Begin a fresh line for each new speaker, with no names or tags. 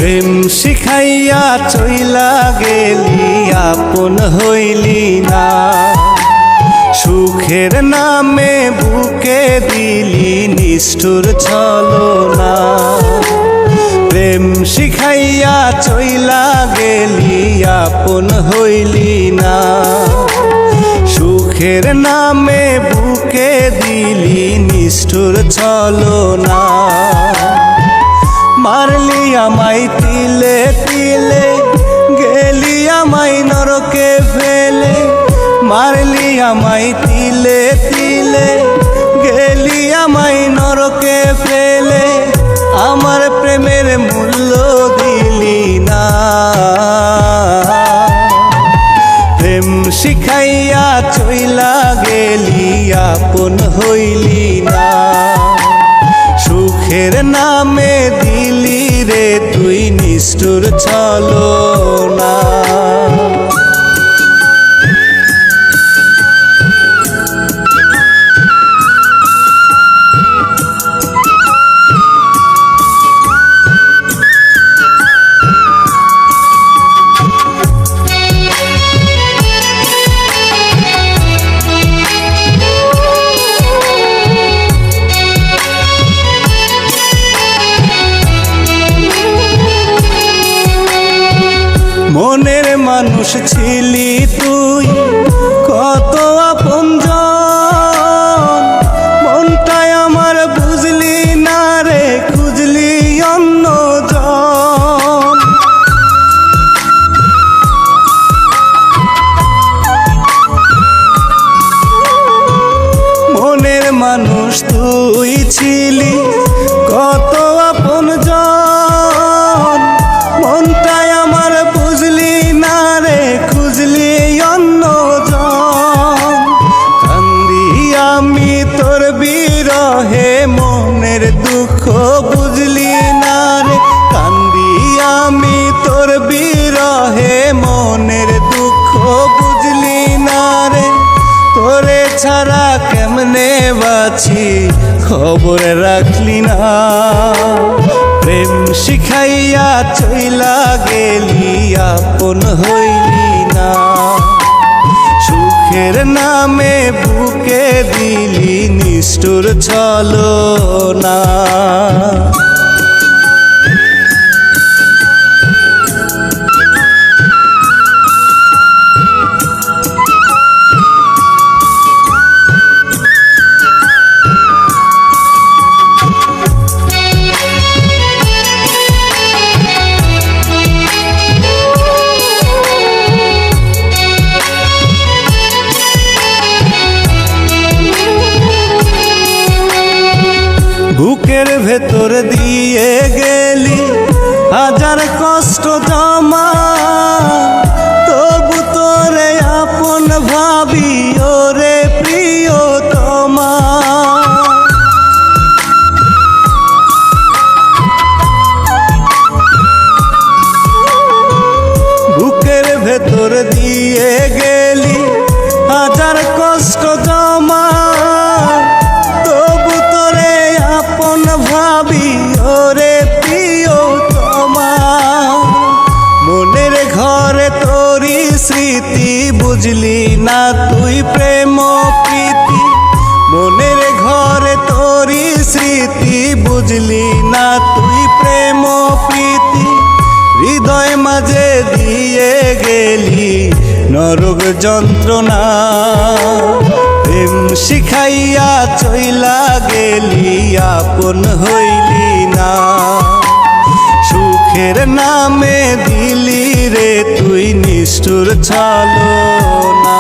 প্রেম শিখাইয়া চইলা গেলি আপন হইলি না, সুখের নামে বুকে দিলি নিষ্ঠুর ছলনা। প্রেম শিখাইয়া চইলা গেলি আপন হইলি না, সুখের নামে বুকে দিলি নিষ্ঠুর ছলনা। মারলি আমায় তিলে তিলে, গেলি আমায় নরকে ফেলে। মারলি আমায় তিলে তিলে, গেলি আমায় নরকে ফেলে। আমার প্রেমের মূল্য দিলি না, প্রেম শিখাইয়া চইলা গেলি আপন হইলি না, সুখের নামে দিলি রে তুই নিষ্ঠুর ছলনা। মনের মানুষ ছিলি তুই কত আপনজন, মনটাই আমার বুঝলি না রে, খুঁজলি অন্যজন। মনের মানুষ তুই ছিলি কত আপনজন, মনটাই আমার বুঝলি না রে, খুঁজলি অন্যজন। কান্দি আমি তোর বিরহে, মনের দুঃখ বুঝলি না রে। কান্দি আমি তোর বিরহে, মনের দুঃখ বুঝলি না রে। তোরে ছাড়া কেমনে বাঁচি খবর রাখলি না, প্রেম শিখাইয়া চইলা গেলি আপন হইলি না, সুখের নামে বুকে দিলি নিষ্ঠুর ছলনা। বুকের ভেতর দিয়ে গেলি হাজার কষ্ট জমা, তবু তোরে আপন ভাবি ওরে প্রিয়তমা। বুকের ভেতর দিয়ে গেলি হাজার কষ্ট জমা, তবু তোরে আপন ভাবি ওরে প্রিয়তমা। মনের ঘরে তোরি স্মৃতি বুঝলি না তুই প্রেম প্রীতি, মনের ঘরে তোরি স্মৃতি বুঝলি না তুই প্রেম প্রীতি। হৃদয় মাঝে দিয়ে গেলি নরক যন্ত্রণা, প্রেম শিখাইয়া চইলা গেলি আপন হইলি না, সুখের নামে দিলি রে তুই নিষ্ঠুর ছলনা।